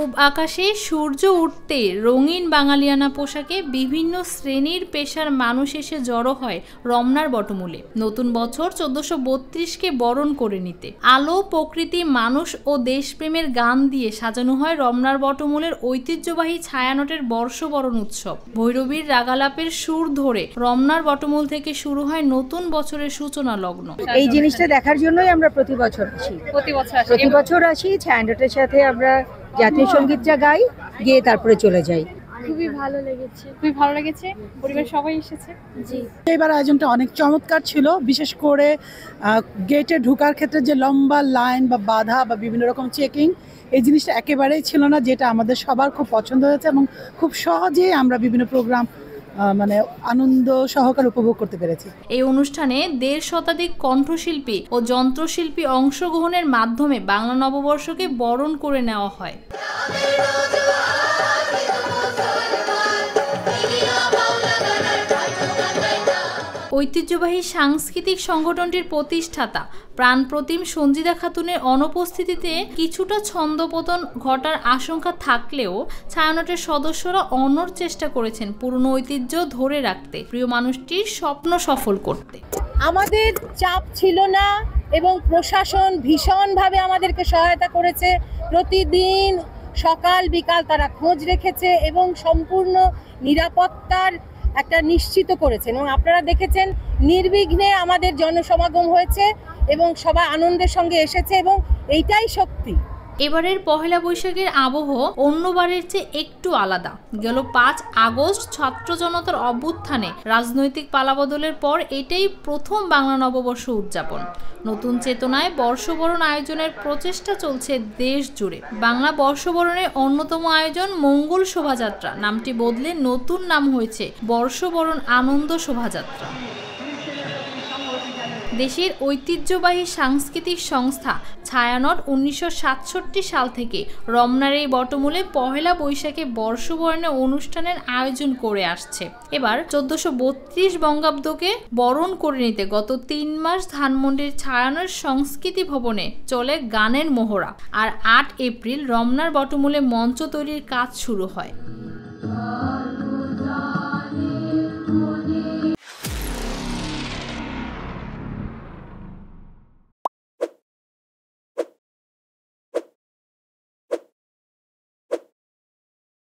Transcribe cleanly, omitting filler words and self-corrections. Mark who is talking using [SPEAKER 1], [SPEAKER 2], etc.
[SPEAKER 1] পূব আকাশে সূর্য উঠতে রঙিন বাঙালিয়ানা পোশাকে বিভিন্ন শ্রেণীর পেশার মানুষ এসে জড়ো হয় রমনার বটমূলে নতুন বছর 1432কে বরণ করে নিতে। আলো, প্রকৃতি, মানুষ ও দেশপ্রেমের গান দিয়ে সাজানো হয় রমনার বটমূলের ঐতিহ্যবাহী ছায়ানটের বর্ষবরণ উৎসব। ভৈরবীর রাগালাপের সুর ধরে রমনার বটমূল থেকে শুরু হয় নতুন বছরের সূচনা লগ্ন।
[SPEAKER 2] এই জিনিসটা দেখার জন্যই আমরা প্রতি বছর আসি। ছায়ানটের সাথে আমরা জাতীয় সঙ্গীতটা গাই, গিয়ে তারপরে চলে যাই।
[SPEAKER 3] খুবই ভালো লেগেছে। পরিবার সবাই এসেছে। জি,
[SPEAKER 4] এবার আয়োজনটা অনেক চমৎকার ছিল। বিশেষ করে গেটে ঢোকার ক্ষেত্রে যে লম্বা লাইন বা বাধা বা বিভিন্ন রকম চেকিং, এই জিনিসটা একেবারেই ছিল না, যেটা আমাদের সবার খুব পছন্দ হয়েছে এবং খুব সহজেই আমরা বিভিন্ন প্রোগ্রাম আনন্দ সহকারে উপভোগ করতে পেরেছি।
[SPEAKER 1] এই অনুষ্ঠানে 1.5 শতাধিক কণ্ঠশিল্পী ও যন্ত্রশিল্পী অংশগ্রহণের মাধ্যমে বাংলা নববর্ষকে বরণ করে নেওয়া হয়। ঐতিহ্যবাহী সাংস্কৃতিক সংগঠনটির প্রতিষ্ঠাতা প্রাণপ্রতিম সঞ্জিদা খাতুনের অনুপস্থিতিতে কিছুটা ছন্দপতন ঘটার আশঙ্কা থাকলেও ছায়ানটের সদস্যরা অনড় চেষ্টা করেছেন পুরনো ঐতিহ্য ধরে রাখতে, প্রিয় মানুষটির স্বপ্ন সফল করতে।
[SPEAKER 2] আমাদের চাপ ছিল না এবং প্রশাসন ভীষণভাবে আমাদেরকে সহায়তা করেছে। প্রতিদিন সকাল বিকাল তারা খোঁজ রেখেছে এবং সম্পূর্ণ নিরাপত্তার একটা নিশ্চিত করেছেন এবং আপনারা দেখেছেন নির্বিঘ্নে আমাদের জনসমাগম হয়েছে এবং সবাই আনন্দের সঙ্গে এসেছে এবং এইটাই শক্তি।
[SPEAKER 1] এবারের পহেলা বৈশাখের আবহ অন্যবারের চেয়ে একটু আলাদা। গেল 5 আগস্ট ছাত্র জনতার অভ্যুত্থানে রাজনৈতিক পালাবদলের পর এটাই প্রথম বাংলা নববর্ষ উদযাপন। নতুন চেতনায় বর্ষবরণ আয়োজনের প্রচেষ্টা চলছে দেশ জুড়ে। বাংলা বর্ষবরণের অন্যতম আয়োজন মঙ্গল শোভাযাত্রা নামটি বদলে নতুন নাম হয়েছে বর্ষবরণ আনন্দ শোভাযাত্রা। দেশের ঐতিহ্যবাহী সাংস্কৃতিক সংস্থা ছায়ানট 1967 সাল থেকে রমনার এই বটমূলে পহেলা বৈশাখে বর্ষবরণের অনুষ্ঠানের আয়োজন করে আসছে। এবার 1432 বঙ্গাব্দকে বরণ করে নিতে গত 3 মাস ধানমন্ডির ছায়ানট সংস্কৃতি ভবনে চলে গানের মহড়া, আর 8 এপ্রিল রমনার বটমূলে মঞ্চ তৈরির কাজ শুরু হয়।